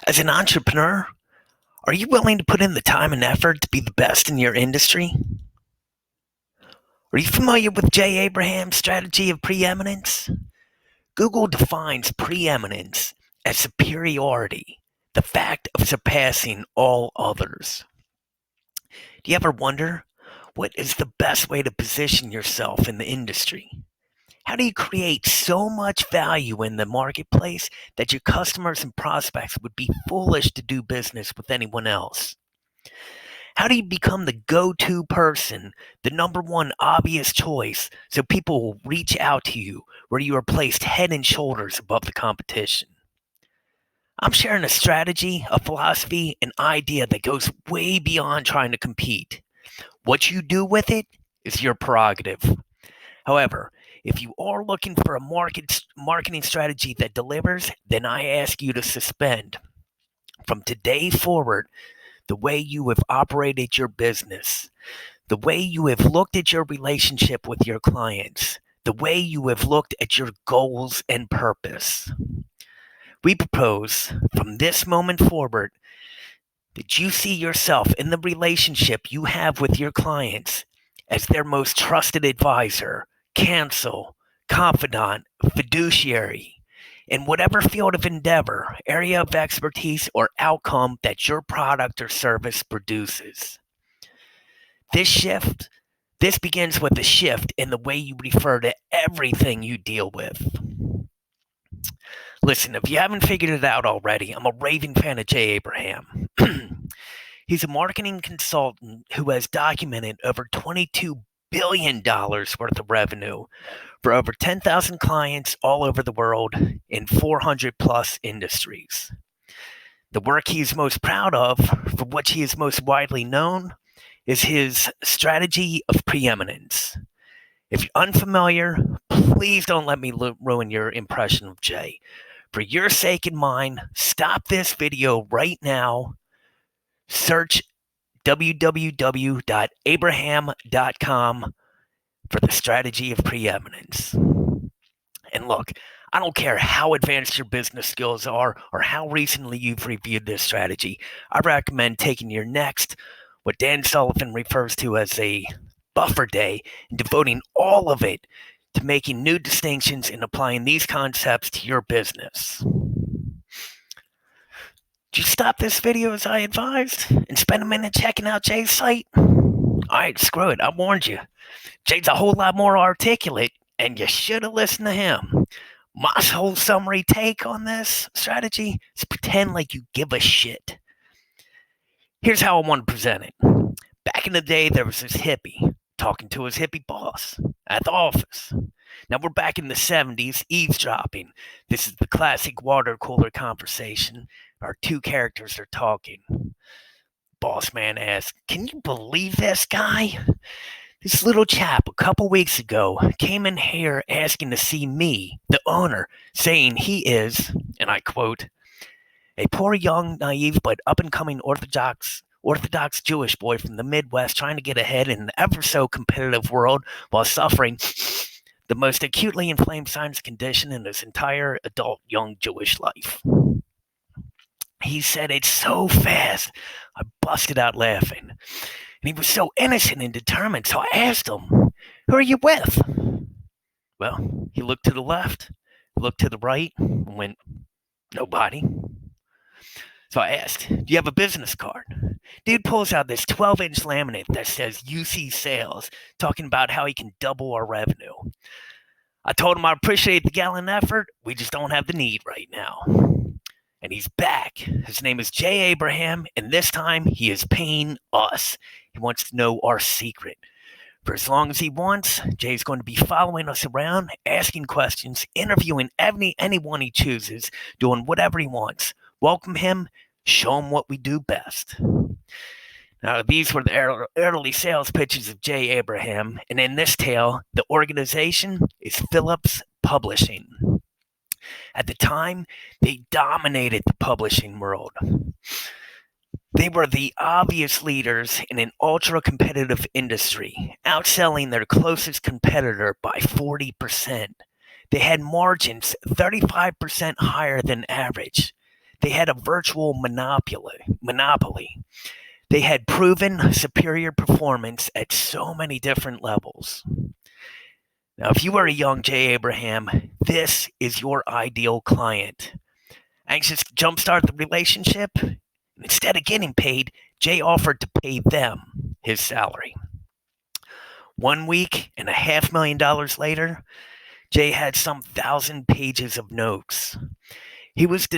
As an entrepreneur, are you willing to put in the time and effort to be the best in your industry? Are you familiar with Jay Abraham's strategy of preeminence? Google defines preeminence as superiority, the fact of surpassing all others. Do you ever wonder what is the best way to position yourself in the industry? How do you create so much value in the marketplace that your customers and prospects would be foolish to do business with anyone else? How do you become the go-to person, the number one obvious choice, so people will reach out to you where you are placed head and shoulders above the competition? I'm sharing a strategy, a philosophy, an idea that goes way beyond trying to compete. What you do with it is your prerogative. However, if you are looking for a marketing strategy that delivers, then I ask you to suspend from today forward the way you have operated your business, the way you have looked at your relationship with your clients, the way you have looked at your goals and purpose. We propose from this moment forward that you see yourself in the relationship you have with your clients as their most trusted advisor, counsel, confidant, fiduciary, in whatever field of endeavor, area of expertise, or outcome that your product or service produces. This shift, this begins with a shift in the way you refer to everything you deal with. Listen, if you haven't figured it out already, I'm a raving fan of Jay Abraham. He's a marketing consultant who has documented over $22 billion worth of revenue for over 10,000 clients all over the world in 400 plus industries. The work he is most proud of, for which he is most widely known, is his strategy of preeminence. If you're unfamiliar, please don't let me ruin your impression of Jay. For your sake and mine, stop this video right now. Search www.abraham.com for the strategy of preeminence. And look, I don't care how advanced your business skills are or how recently you've reviewed this strategy. I recommend taking your next, what Dan Sullivan refers to as a buffer day, and devoting all of it to making new distinctions and applying these concepts to your business. Did you stop this video as I advised and spend a minute checking out Jay's site? Alright, screw it, I warned you. Jay's a whole lot more articulate, and you should have listened to him. My whole summary take on this strategy is pretend like you give a shit. Here's how I want to present it. Back in the day, there was this hippie talking to his hippie boss at the office. Now we're back in the 70s, eavesdropping. This is the classic water cooler conversation. Our two characters are talking. Boss man asks, "Can you believe this guy? This little chap a couple weeks ago came in here asking to see me, the owner, saying he is," and I quote, "a poor, young, naive, but up-and-coming Orthodox Jewish boy from the Midwest trying to get ahead in an ever-so-competitive world while suffering the most acutely inflamed sinus condition in his entire adult young Jewish life." He said it so fast, I busted out laughing. And he was so innocent and determined, so I asked him, "Who are you with?" Well, he looked to the left, looked to the right, and went, "Nobody." So I asked, "Do you have a business card?" Dude pulls out this 12-inch laminate that says UC Sales, talking about how he can double our revenue. I told him I appreciate the gallant effort, we just don't have the need right now. And he's back. His name is Jay Abraham, and this time he is paying us. He wants to know our secret. For as long as he wants, Jay's going to be following us around, asking questions, interviewing anyone he chooses, doing whatever he wants. Welcome him, show him what we do best. Now, these were the early sales pitches of Jay Abraham, and in this tale, the organization is Phillips Publishing. At the time, they dominated the publishing world. They were the obvious leaders in an ultra-competitive industry, outselling their closest competitor by 40%. They had margins 35% higher than average. they had a virtual monopoly. They had proven superior performance at so many different levels. Now, if you are a young Jay Abraham, this is your ideal client. Anxious to jumpstart the relationship? Instead of getting paid, Jay offered to pay them his salary. 1 week and $500,000 later, Jay had some 1,000 pages of notes. He was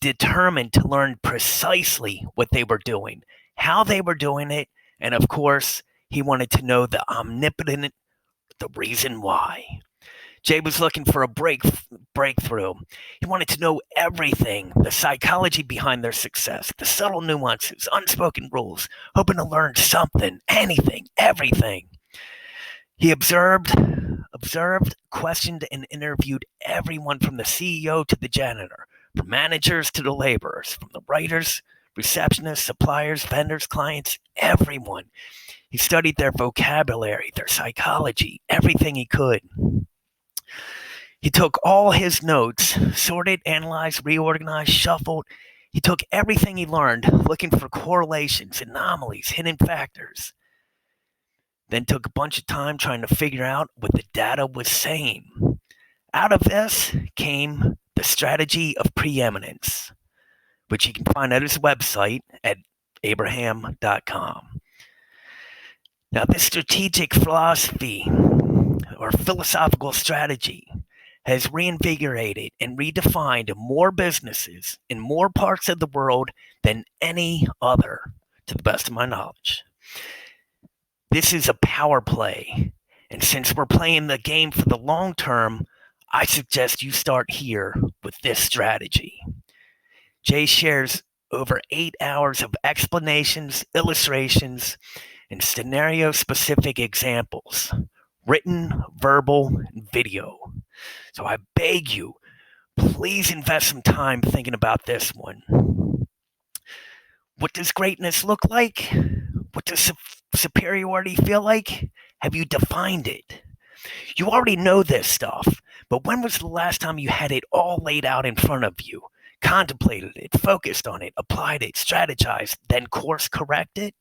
determined to learn precisely what they were doing, how they were doing it, and of course, he wanted to know the reason why. Jay was looking for a breakthrough. He wanted to know everything, the psychology behind their success, the subtle nuances, unspoken rules, hoping to learn something, anything, everything. He observed, questioned, and interviewed everyone from the CEO to the janitor, from managers to the laborers, from the writers, receptionists, suppliers, vendors, clients, everyone. He studied their vocabulary, their psychology, everything he could. He took all his notes, sorted, analyzed, reorganized, shuffled. He took everything he learned, looking for correlations, anomalies, hidden factors. Then took a bunch of time trying to figure out what the data was saying. Out of this came the strategy of preeminence, which you can find at his website at abraham.com. Now, this strategic philosophy or philosophical strategy has reinvigorated and redefined more businesses in more parts of the world than any other, to the best of my knowledge. This is a power play, and since we're playing the game for the long term, I suggest you start here with this strategy. Jay shares over 8 hours of explanations, illustrations, and scenario-specific examples, written, verbal, and video. So I beg you, please invest some time thinking about this one. What does greatness look like? What does superiority feel like? Have you defined it? You already know this stuff, but when was the last time you had it all laid out in front of you, contemplated it, focused on it, applied it, strategized, then course corrected?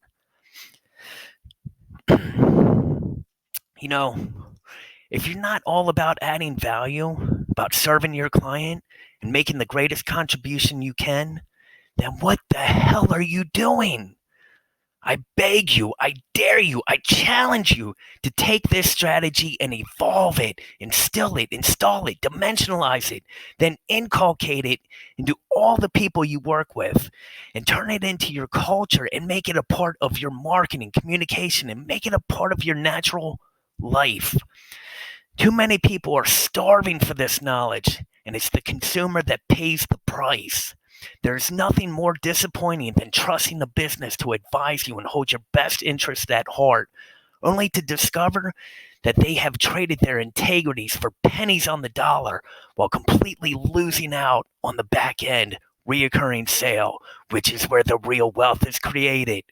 You know, if you're not all about adding value, about serving your client and making the greatest contribution you can, then what the hell are you doing? I beg you, I dare you, I challenge you to take this strategy and evolve it, instill it, install it, dimensionalize it, then inculcate it into all the people you work with and turn it into your culture and make it a part of your marketing, communication, and make it a part of your natural life. Too many people are starving for this knowledge, and it's the consumer that pays the price. There's nothing more disappointing than trusting a business to advise you and hold your best interest at heart, only to discover that they have traded their integrities for pennies on the dollar while completely losing out on the back end reoccurring sale, which is where the real wealth is created.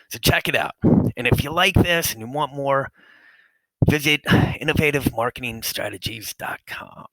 So check it out. And if you like this and you want more, visit innovativemarketingstrategies.com.